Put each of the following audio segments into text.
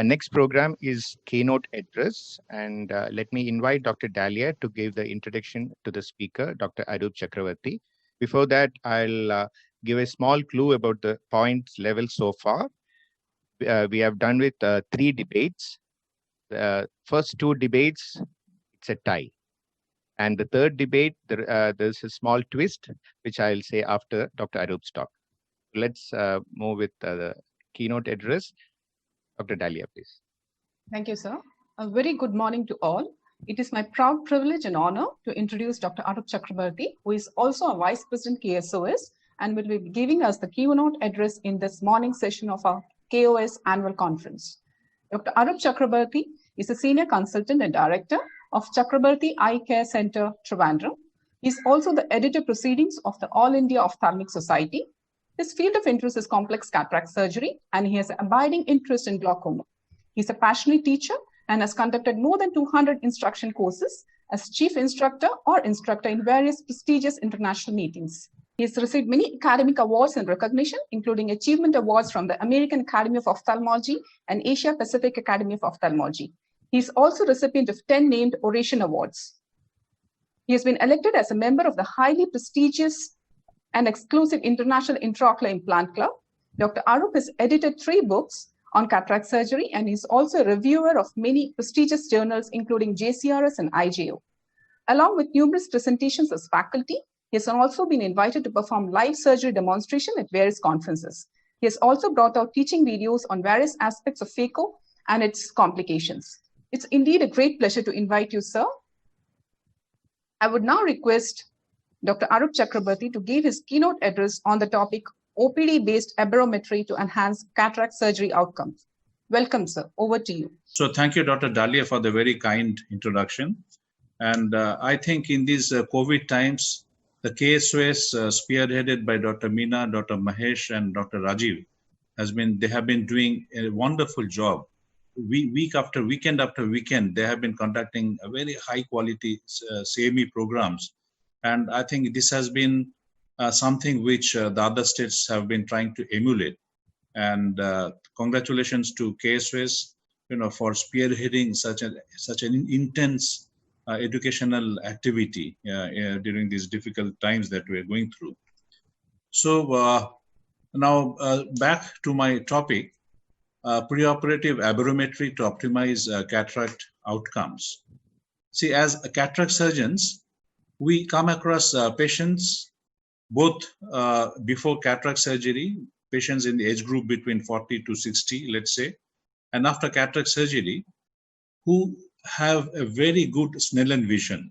Our next program is Keynote Address, and let me invite Dr. Dahlia to give the introduction to the speaker, Dr. Arup Chakrabarti. Before that, I'll give a small clue about the points level so far. We have done with 3 debates. The first 2 debates, it's a tie. And the third debate, there's a small twist, which I'll say after Dr. Arup's talk. Let's move with the keynote address. Dr. Dahlia, please. Thank you, sir. A very good morning to all. It is my proud privilege and honor to introduce Dr. Arup Chakrabarti, who is also a Vice President KSOS and will be giving us the keynote address in this morning session of our KOS annual conference. Dr. Arup Chakrabarti is a Senior Consultant and Director of Chakrabarti Eye Care Center, Trivandrum. He is also the Editor Proceedings of the All India Ophthalmic Society. His field of interest is complex cataract surgery, and he has an abiding interest in glaucoma. He's a passionate teacher and has conducted more than 200 instruction courses as chief instructor or instructor in various prestigious international meetings. He has received many academic awards and recognition, including achievement awards from the American Academy of Ophthalmology and Asia Pacific Academy of Ophthalmology. He is also recipient of 10 named Oration Awards. He has been elected as a member of the highly prestigious and exclusive International Intraocular Implant Club. Dr. Arup has edited 3 books on cataract surgery, and is also a reviewer of many prestigious journals, including JCRS and IJO. Along with numerous presentations as faculty, he has also been invited to perform live surgery demonstration at various conferences. He has also brought out teaching videos on various aspects of phaco and its complications. It's indeed a great pleasure to invite you, sir. I would now request Dr. Arup Chakrabarti to give his keynote address on the topic OPD-based aberrometry to enhance cataract surgery outcomes. Welcome, sir. Over to you. So thank you, Dr. Dahlia, for the very kind introduction. And I think in these COVID times, the KSOS spearheaded by Dr. Meena, Dr. Mahesh, and Dr. Rajiv they have been doing a wonderful job. Weekend after weekend, they have been conducting a very high quality CME programs. And I think this has been something which the other states have been trying to emulate. And congratulations to KSOS, for spearheading such an intense educational activity during these difficult times that we are going through. So now back to my topic, preoperative aberrometry to optimize cataract outcomes. See, as cataract surgeons, we come across patients both before cataract surgery, patients in the age group between 40 to 60, let's say, and after cataract surgery, who have a very good Snellen vision.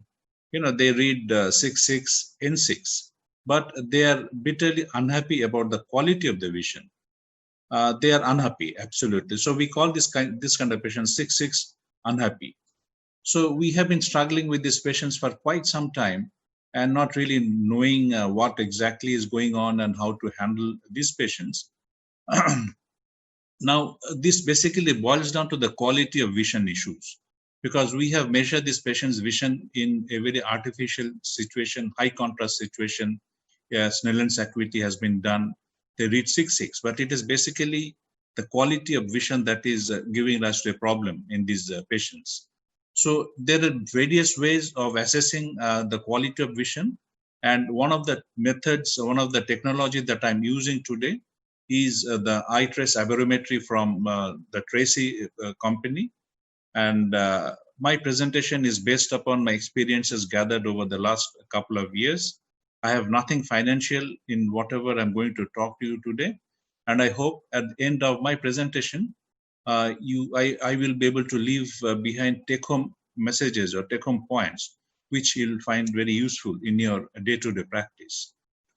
They read 6.6, N6, but they are bitterly unhappy about the quality of the vision. They are unhappy, absolutely. So we call this kind of patients 6.6 unhappy. So we have been struggling with these patients for quite some time and not really knowing what exactly is going on and how to handle these patients. Now, this basically boils down to the quality of vision issues, because we have measured this patient's vision in a very artificial situation, high contrast situation. Snellen's acuity has been done. They read 6.6, but it is basically the quality of vision that is giving rise to a problem in these patients. So there are various ways of assessing the quality of vision. And one of the methods, one of the technology that I'm using today is the eye trace aberrometry from the Tracy company. And my presentation is based upon my experiences gathered over the last couple of years. I have nothing financial in whatever I'm going to talk to you today. And I hope at the end of my presentation, I will be able to leave behind take-home messages or take-home points, which you'll find very useful in your day-to-day practice.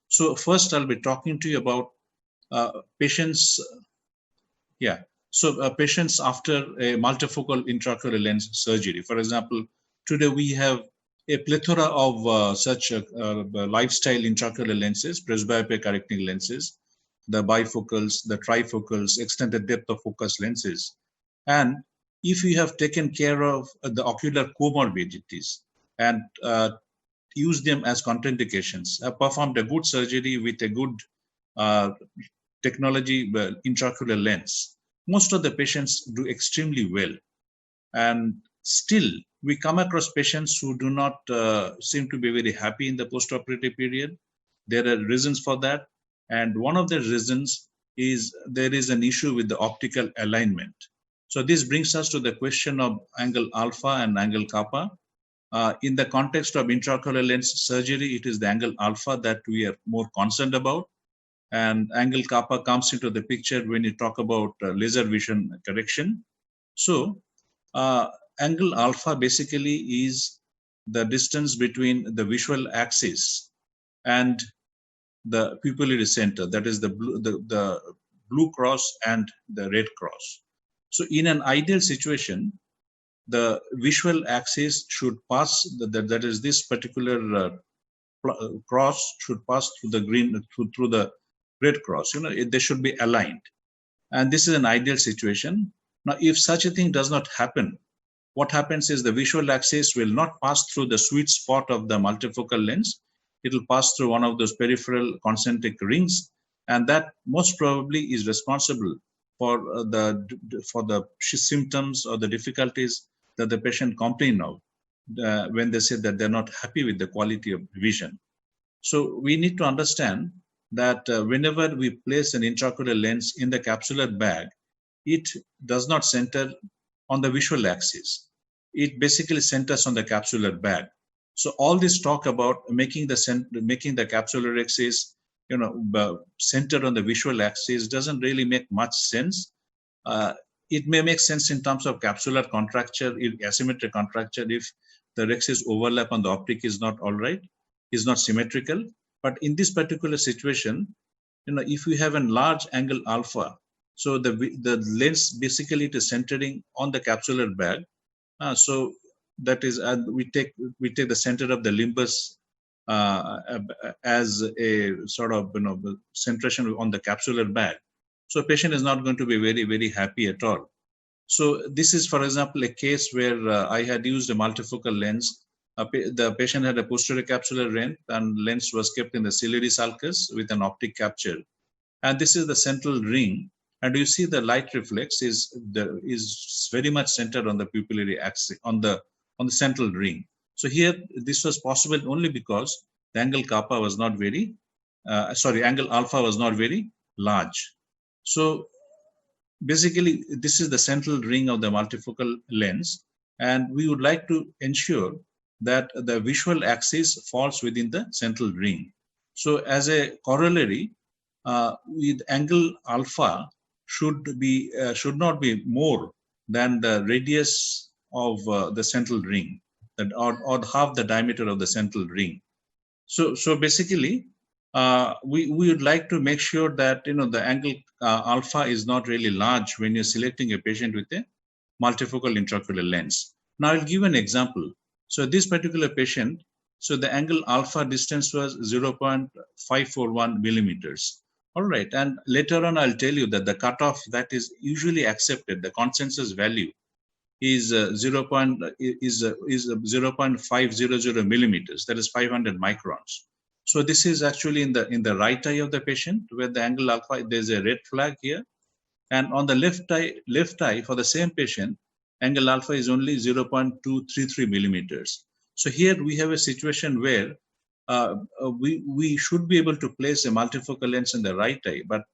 So first, I'll be talking to you about patients. Patients after a multifocal intraocular lens surgery. For example, today we have a plethora of such lifestyle intraocular lenses, presbyopia correcting lenses, the bifocals, the trifocals, extended depth of focus lenses. And if you have taken care of the ocular comorbidities and use them as contraindications, have performed a good surgery with a good technology intraocular lens, most of the patients do extremely well. And still, we come across patients who do not seem to be very happy in the postoperative period. There are reasons for that. And one of the reasons is there is an issue with the optical alignment. So this brings us to the question of angle alpha and angle kappa. In the context of intraocular lens surgery, it is the angle alpha that we are more concerned about. And angle kappa comes into the picture when you talk about laser vision correction. So angle alpha basically is the distance between the visual axis and the pupillary center, that is the blue cross and the red cross. So in an ideal situation, the visual axis should pass, that is this particular cross should pass through the green, through the red cross. They should be aligned. And this is an ideal situation. Now, if such a thing does not happen, what happens is the visual axis will not pass through the sweet spot of the multifocal lens. It will pass through one of those peripheral concentric rings, and that most probably is responsible for the symptoms or the difficulties that the patient complain of when they say that they're not happy with the quality of vision. So we need to understand that whenever we place an intraocular lens in the capsular bag, it does not center on the visual axis. It basically centers on the capsular bag. So all this talk about making the capsular axis, centered on the visual axis doesn't really make much sense. It may make sense in terms of capsular contracture, asymmetric contracture, if the axis overlap on the optic is not all right, is not symmetrical. But in this particular situation, if we have a large angle alpha, so the lens basically it is centering on the capsular bag. So that is, we take the center of the limbus as a sort of centration on the capsular bag. So patient is not going to be very, very happy at all. So this is, for example, a case where I had used a multifocal lens. The patient had a posterior capsular rent, and lens was kept in the ciliary sulcus with an optic capture. And this is the central ring. And you see the light reflex is very much centered on the pupillary axis, on the central ring. So here, this was possible only because the angle kappa was not very, angle alpha was not very large. So basically, this is the central ring of the multifocal lens, and we would like to ensure that the visual axis falls within the central ring. So as a corollary, with angle alpha should not be more than the radius of the central ring, or half the diameter of the central ring. So basically, we would like to make sure that the angle alpha is not really large when you're selecting a patient with a multifocal intraocular lens. Now I'll give an example. So this particular patient, so the angle alpha distance was 0.541 millimeters. All right, and later on I'll tell you that the cutoff that is usually accepted, the consensus value, is 0.500 millimeters. That is 500 microns. So this is actually in the right eye of the patient, where the angle alpha, there's a red flag here, and on the left eye for the same patient, angle alpha is only 0.233 millimeters. So here we have a situation where we should be able to place a multifocal lens in the right eye, but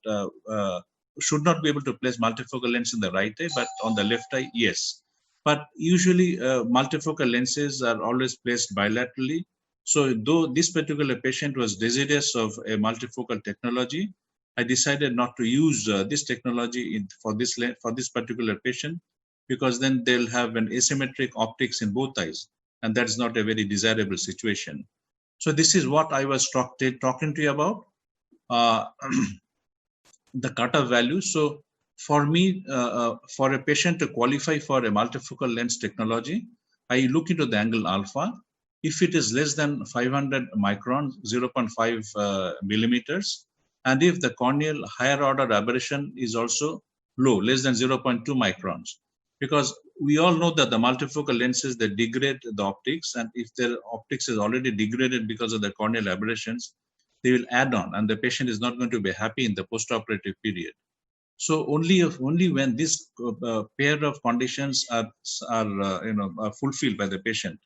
should not be able to place multifocal lens in the right eye, but on the left eye, yes. But usually multifocal lenses are always placed bilaterally. So though this particular patient was desirous of a multifocal technology, I decided not to use this technology for this particular patient, because then they'll have an asymmetric optics in both eyes, and that is not a very desirable situation. So this is what I was talking to you about, the cutoff value. So for me, for a patient to qualify for a multifocal lens technology, I look into the angle alpha. If it is less than 500 microns, 0.5 millimeters, and if the corneal higher order aberration is also low, less than 0.2 microns, because we all know that the multifocal lenses, they degrade the optics, and if their optics is already degraded because of the corneal aberrations, they will add on, and the patient is not going to be happy in the postoperative period. So only when this pair of conditions are fulfilled by the patient,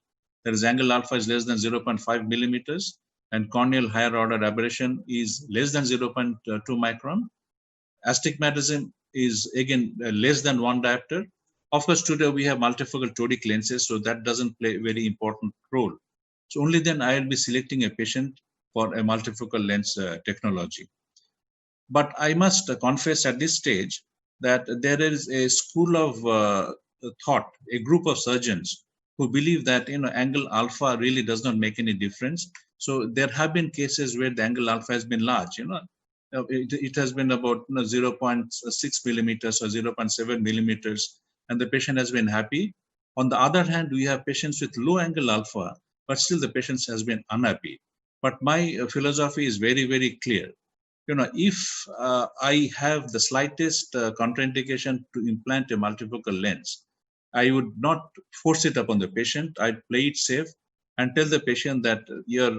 that is, angle alpha is less than 0.5 millimeters and corneal higher order aberration is less than 0.2 micron. Astigmatism is again less than 1 diopter. Of course, today we have multifocal toric lenses, so that doesn't play a very important role. So only then I will be selecting a patient for a multifocal lens technology. But I must confess at this stage that there is a school of thought, a group of surgeons who believe that angle alpha really does not make any difference. So there have been cases where the angle alpha has been large. It has been about 0.6 millimeters or 0.7 millimeters, and the patient has been happy. On the other hand, we have patients with low angle alpha, but still the patient has been unhappy. But my philosophy is very, very clear. If I have the slightest contraindication to implant a multifocal lens, I would not force it upon the patient. I'd play it safe and tell the patient that your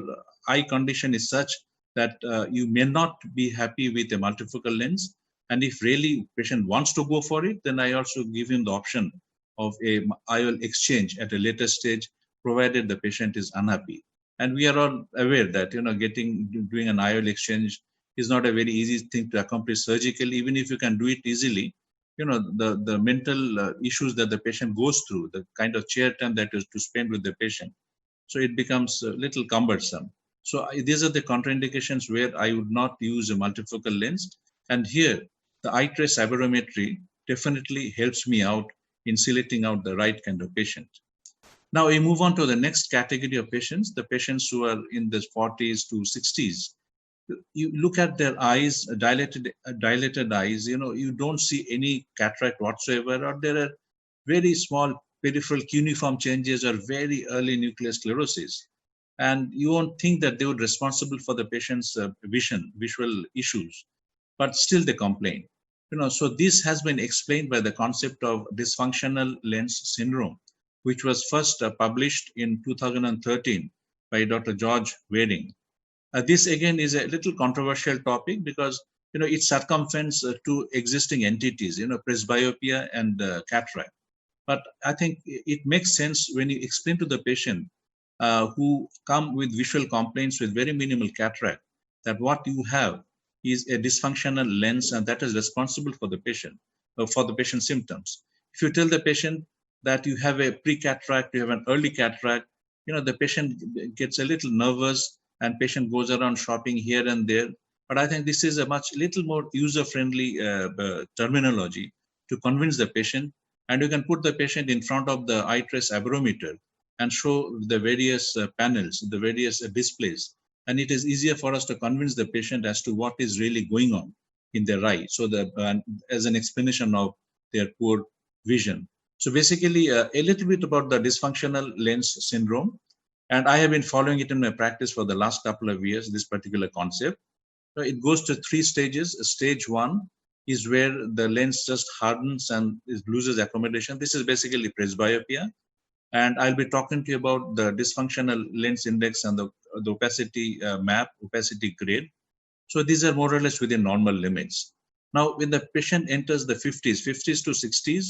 eye condition is such that you may not be happy with a multifocal lens. And if really patient wants to go for it, then I also give him the option of a IOL exchange at a later stage, provided the patient is unhappy. And we are all aware that doing an IOL exchange is not a very easy thing to accomplish surgically. Even if you can do it easily, the mental issues that the patient goes through, the kind of chair time that is to spend with the patient, so it becomes a little cumbersome. So these are the contraindications where I would not use a multifocal lens. And here, the eye trace aberrometry definitely helps me out in selecting out the right kind of patient. Now we move on to the next category of patients, the patients who are in the 40s to 60s. You look at their eyes, dilated eyes, you don't see any cataract whatsoever, or there are very small peripheral cuneiform changes or very early nuclear sclerosis. And you won't think that they would be responsible for the patient's visual issues, but still they complain. So this has been explained by the concept of dysfunctional lens syndrome, which was first published in 2013 by Dr. George Waring. This again is a little controversial topic because it circumvents two existing entities, presbyopia and cataract. But I think it makes sense when you explain to the patient who come with visual complaints with very minimal cataract that what you have is a dysfunctional lens, and that is responsible for the patient symptoms. If you tell the patient that you have a pre-cataract, you have an early cataract, the patient gets a little nervous and patient goes around shopping here and there. But I think this is a little more user-friendly terminology to convince the patient. And you can put the patient in front of the eye trace aberrometer and show the various panels, the various displays. And it is easier for us to convince the patient as to what is really going on in their eye. So as an explanation of their poor vision. So basically a little bit about the dysfunctional lens syndrome. And I have been following it in my practice for the last couple of years, this particular concept. So it goes to 3 stages. Stage 1 is where the lens just hardens and loses accommodation. This is basically presbyopia. And I'll be talking to you about the dysfunctional lens index and the opacity map, opacity grade. So these are more or less within normal limits. Now, when the patient enters the 50s to 60s,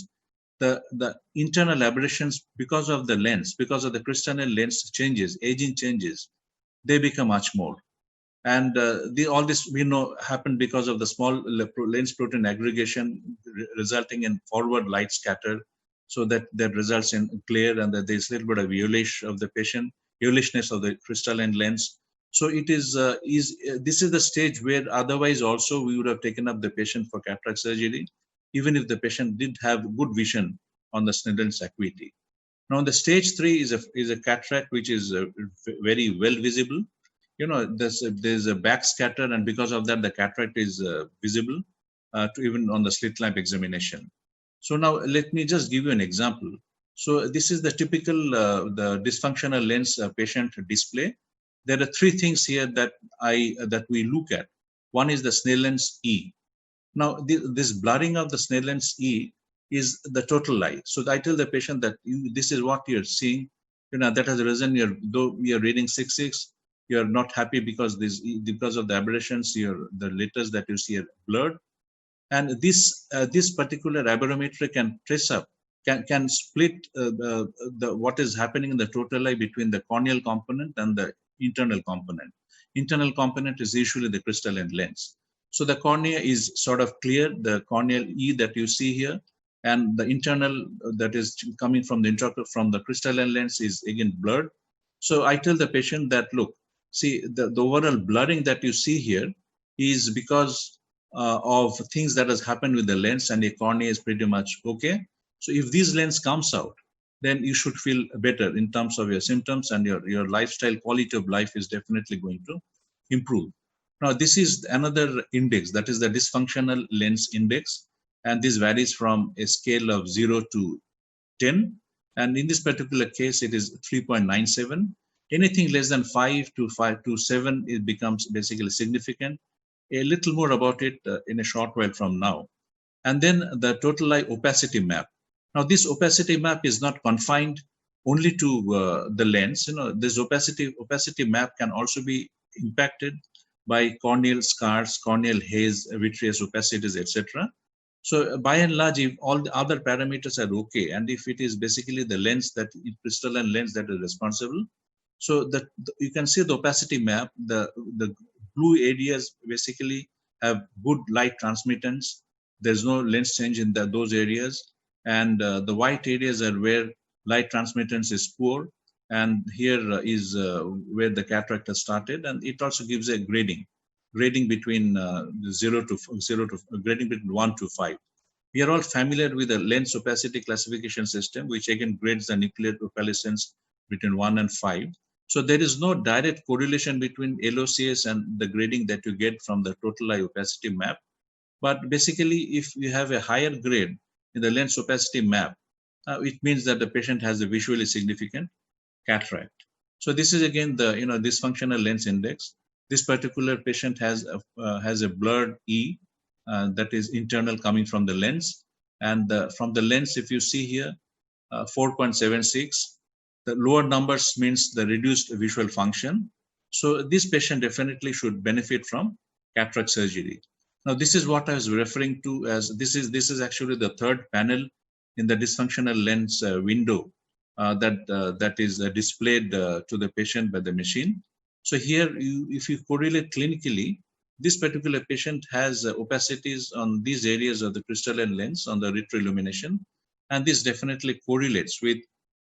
the internal aberrations because of the lens, because of the crystalline lens changes, aging changes, they become much more. And all this we know happened because of the small lens protein aggregation resulting in forward light scatter, so that results in glare and that there's a little bit of yellowishness of the crystalline lens. So it is this is the stage where otherwise also we would have taken up the patient for cataract surgery, even if the patient did have good vision on the Snellen's acuity. Now, the stage 3 is a cataract which is very well visible. There's a back scatter, and because of that, the cataract is visible to even on the slit lamp examination. So now let me just give you an example. So this is the typical the dysfunctional lens patient display. There are 3 things here that we look at. One is the Snellen's E. Now this blurring of the Snellen's E is the total eye. So I tell the patient that this is what you're seeing. That has arisen. Though we are reading 6.6, you're not happy because of the aberrations. The letters that you see are blurred. And this particular aberrometry can trace up, can split what is happening in the total eye between the corneal component and the internal component. Internal component is usually the crystalline lens. So the cornea is sort of clear, the corneal E that you see here, and the internal that is coming from the crystalline lens is again blurred. So I tell the patient that, look, see, the overall blurring that you see here is because of things that has happened with the lens, and your cornea is pretty much okay. So if this lens comes out, then you should feel better in terms of your symptoms, and your lifestyle, quality of life is definitely going to improve. Now, this is another index, that is the dysfunctional lens index, and this varies from a scale of 0 to 10. And in this particular case, it is 3.97. Anything less than 5 to 7, it becomes basically significant. A little more about it in a short while from now. And then the total eye opacity map. Now, this opacity map is not confined only to the lens. This opacity map can also be impacted by corneal scars, corneal haze, vitreous opacities, etc. So by and large, if all the other parameters are okay, and if it is basically the lens, that crystalline lens, that is responsible, so that you can see the opacity map, the blue areas basically have good light transmittance. There's no lens change in those areas, and the white areas are where light transmittance is poor, and here is where the cataract has started, and it also gives a grading between grading between 1 to 5. We are all familiar with the lens opacity classification system, which again grades the nuclear opalescence between 1 and 5. So there is no direct correlation between LOCS and the grading that you get from the total eye opacity map. But basically, if you have a higher grade in the lens opacity map, it means that the patient has a visually significant cataract. So this is again the dysfunctional lens index. This particular patient has a blurred E that is internal coming from the lens, and from the lens, if you see here, 4.76. The lower numbers means the reduced visual function. So this patient definitely should benefit from cataract surgery. Now, this is what I was referring to as this is actually the third panel in the dysfunctional lens window that is displayed to the patient by the machine. So here, if you correlate clinically, this particular patient has opacities on these areas of the crystalline lens on the retroillumination, and this definitely correlates with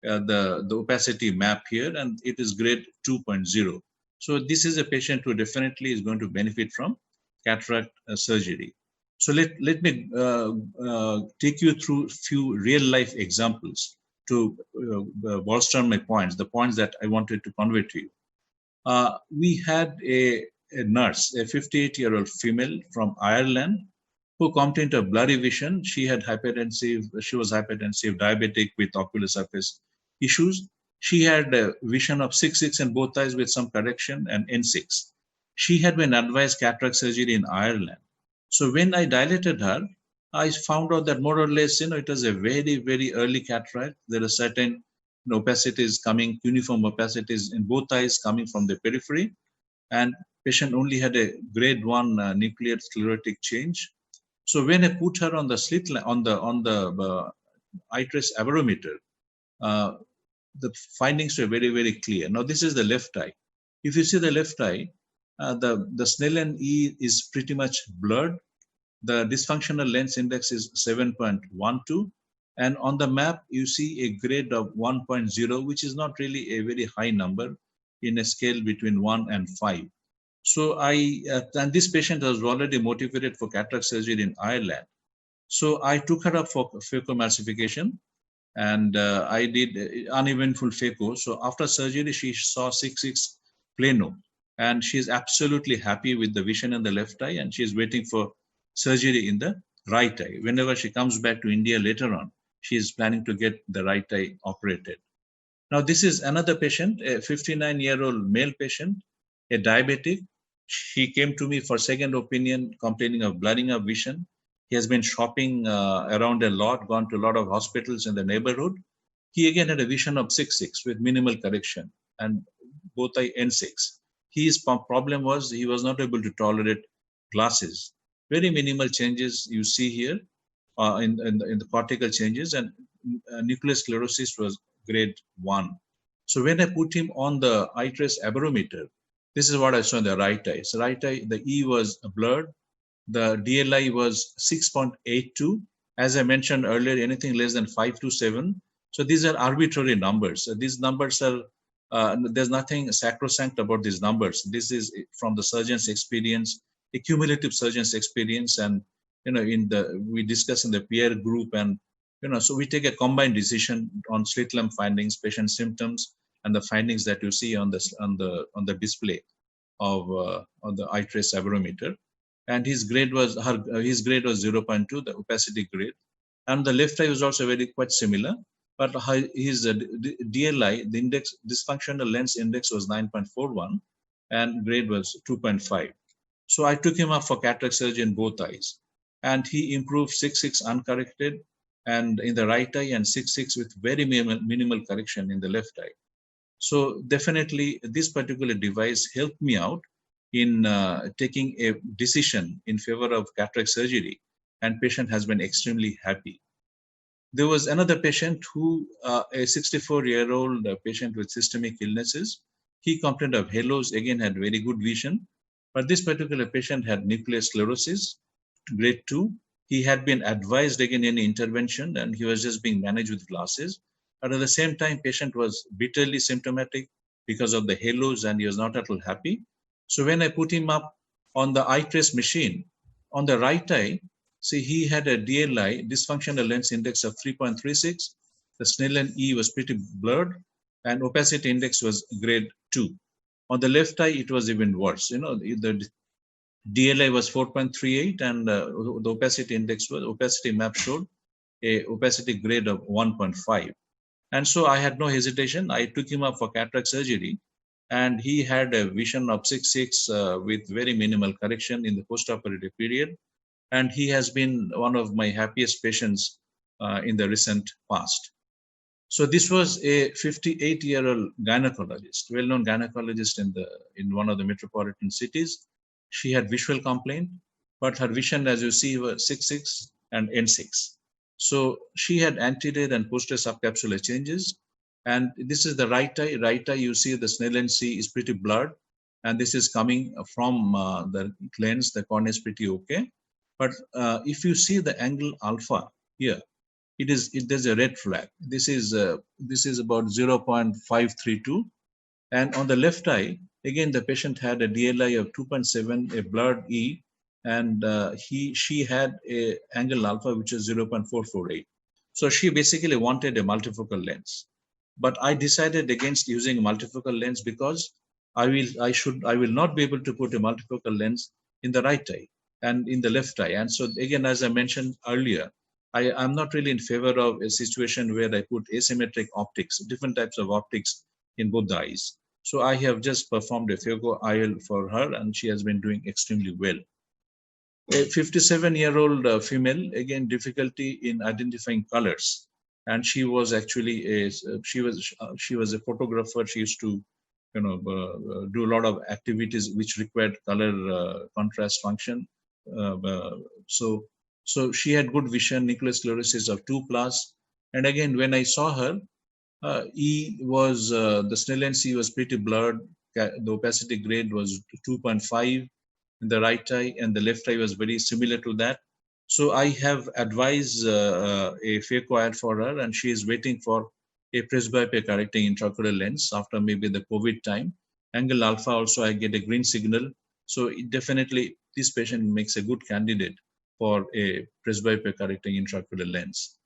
the opacity map here, and it is grade 2.0. So this is a patient who definitely is going to benefit from cataract surgery. So let me take you through a few real life examples to bolster my points, the points that I wanted to convey to you. We had a nurse, a 58-year-old female from Ireland, who complained of blurry vision. She was hypertensive, diabetic with ocular surface issues. She had a vision of 6/6 in both eyes with some correction and N6. She had been advised cataract surgery in Ireland. So when I dilated her, I found out that more or less, it was a very, very early cataract. There are certain opacities coming, uniform opacities in both eyes coming from the periphery, and patient only had a grade 1 nuclear sclerotic change. So when I put her on the slit on the eye trace aberrometer, the findings were very, very clear. Now this is the left eye. If you see the left eye, the Snellen E is pretty much blurred. The dysfunctional lens index is 7.12, and on the map you see a grade of 1.0, which is not really a very high number in a scale between 1 and 5. So and this patient was already motivated for cataract surgery in Ireland. So I took her up for phacoemulsification, and I did uneventful phaco. So after surgery, she saw 6/6 plano, and she's absolutely happy with the vision in the left eye, and she's waiting for surgery in the right eye. Whenever she comes back to India later on, she is planning to get the right eye operated. Now, this is another patient, a 59-year-old male patient, a diabetic. He came to me for second opinion, complaining of blurring of vision. He has been shopping around a lot, gone to a lot of hospitals in the neighborhood. He again had a vision of 6/6 with minimal correction and both eye N6. His problem was he was not able to tolerate glasses. very minimal changes you see here in the cortical changes, and nuclear sclerosis was grade 1. So when I put him on the eye trace aberrometer, this is what I saw in the right eye. So right eye, the E was blurred, the DLI was 6.82. As I mentioned earlier, anything less than 5 to 7. So these are arbitrary numbers. So these numbers are, there's nothing sacrosanct about these numbers. This is from the surgeon's experience, a cumulative surgeon's experience, and we discuss in the peer group, and so we take a combined decision on slit lamp findings, patient symptoms, and the findings that you see on the display of on the eye trace aberrometer. And his grade was 0.2, the opacity grade, and the left eye was also quite similar, but his DLI, the index dysfunctional lens index, was 9.41, and grade was 2.5. So I took him up for cataract surgery in both eyes, and he improved 6.6 uncorrected and in the right eye, and 6.6 with very minimal correction in the left eye. So definitely this particular device helped me out in taking a decision in favor of cataract surgery, and patient has been extremely happy. There was another patient who, a 64-year-old patient with systemic illnesses. He complained of halos, again had very good vision, but this particular patient had nuclear sclerosis, grade 2. He had been advised again in intervention, and he was just being managed with glasses. But at the same time, patient was bitterly symptomatic because of the halos, and he was not at all happy. So when I put him up on the eye trace machine, on the right eye, see, he had a DLI, dysfunctional lens index, of 3.36. The Snellen E was pretty blurred, and opacity index was grade 2. On the left eye, it was even worse. The DLI was 4.38, and the opacity index was, opacity map showed a opacity grade of 1.5. And so I had no hesitation. I took him up for cataract surgery, and he had a vision of 6.6 with very minimal correction in the postoperative period. And he has been one of my happiest patients in the recent past. So this was a 58-year-old gynecologist, well-known gynecologist in one of the metropolitan cities. She had visual complaint, but her vision, as you see, was 6.6 and N6. So she had anterior and posterior subcapsular changes. And this is the right eye. Right eye, you see the Snellen C is pretty blurred. And this is coming from the lens. The cornea is pretty okay. But if you see the angle alpha here, there's a red flag. This is about 0.532. And on the left eye, again, the patient had a DLI of 2.7, a blurred E, and she had a angle alpha which is 0.448. So she basically wanted a multifocal lens. But I decided against using a multifocal lens because I will not be able to put a multifocal lens in the right eye and in the left eye. And so again, as I mentioned earlier, I'm not really in favor of a situation where I put asymmetric optics, different types of optics in both the eyes. So I have just performed a phaco IL for her, and she has been doing extremely well. A 57-year-old female, again, difficulty in identifying colors. And she was actually she was a photographer. She used to do a lot of activities which required color contrast function. So she had good vision, nuclear sclerosis of 2+. And again, when I saw her, E was, the Snellen C was pretty blurred. The opacity grade was 2.5 in the right eye, and the left eye was very similar to that. So I have advised a phaco IL for her, and she is waiting for a presbyopia correcting intraocular lens after maybe the COVID time. Angle alpha also, I get a green signal. So definitely this patient makes a good candidate for a presbyopia correcting intraocular lens.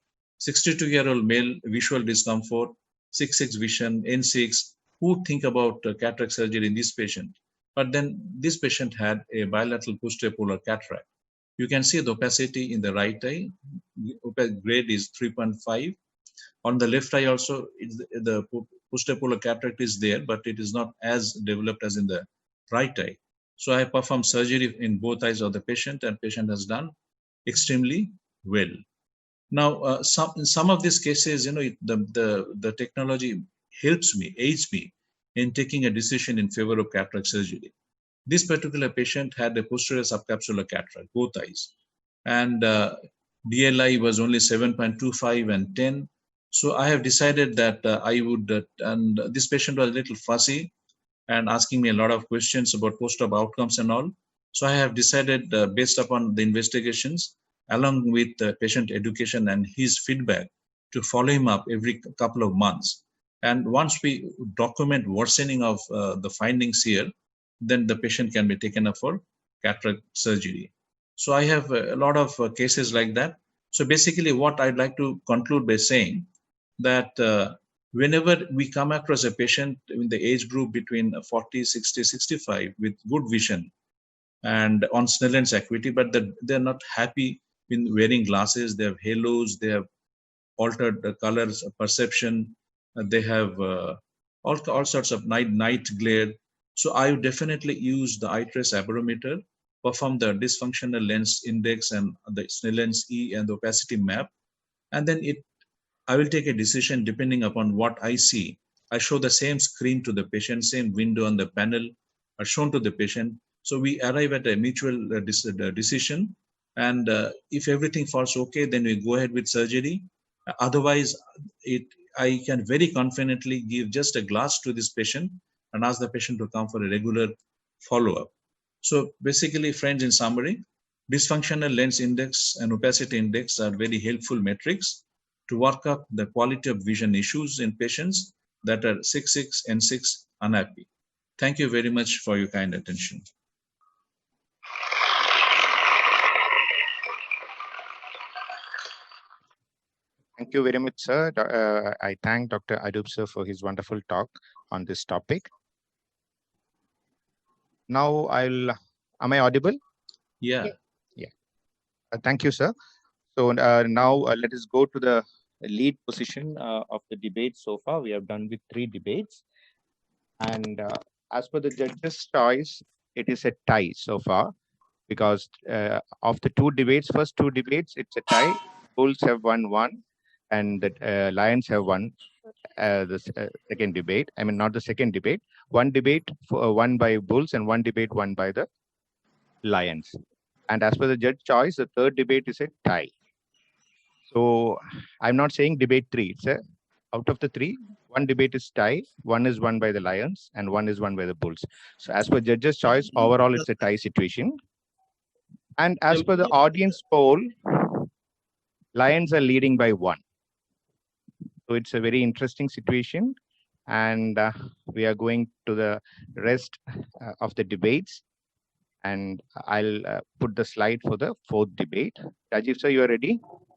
62-year-old male, visual discomfort, 6.6 vision, N6. Who think about cataract surgery in this patient? But then this patient had a bilateral posterior polar cataract. You can see the opacity in the right eye. Grade is 3.5. On the left eye also, the posterior polar cataract is there, but it is not as developed as in the right eye. So I performed surgery in both eyes of the patient, and patient has done extremely well. Now, in some of these cases, the technology helps me, aids me in taking a decision in favor of cataract surgery. This particular patient had a posterior subcapsular cataract, both eyes, and DLI was only 7.25 and 10. So I have decided that I would, and this patient was a little fussy and asking me a lot of questions about post-op outcomes and all. So I have decided, based upon the investigations, along with patient education and his feedback, to follow him up every couple of months. And once we document worsening of the findings here, then the patient can be taken up for cataract surgery. So I have a lot of cases like that. So basically what I'd like to conclude by saying that whenever we come across a patient in the age group between 40, 60, 65 with good vision and on Snellen's acuity, but they're not happy in wearing glasses, they have halos, they have altered the colors perception, they have all sorts of night glare. So I would definitely use the eye trace aberrometer, perform the dysfunctional lens index and the Snellen's E and the opacity map, and then I will take a decision depending upon what I see. I show the same screen to the patient, same window on the panel are shown to the patient. So we arrive at a mutual decision. And if everything falls okay, then we go ahead with surgery. Otherwise, I can very confidently give just a glass to this patient and ask the patient to come for a regular follow-up. So basically, friends, in summary, dysfunctional lens index and opacity index are very helpful metrics to work up the quality of vision issues in patients that are 6/6 and 6 unhappy. Thank you very much for your kind attention. Thank you very much, sir. I thank Dr. Arup sir for his wonderful talk on this topic. Now am I audible? Yeah. Thank you, sir. So now let us go to the lead position of the debate so far. We have done with 3 debates. And as per the judge's choice, it is a tie so far, because of the first two debates, it's a tie. Bulls have won 1 and the Lions have won the second debate. I mean, not the second debate. One debate won by Bulls and one debate won by the Lions. And as per the judge choice, the third debate is a tie. So I'm not saying debate 3. It's out of the 3, one debate is tie, one is won by the Lions, and one is won by the Bulls. So as per judge's choice, overall it's a tie situation. And as per the audience poll, Lions are leading by 1. So it's a very interesting situation. And we are going to the rest of the debates. And I'll put the slide for the 4th debate. Rajiv sir, you are ready?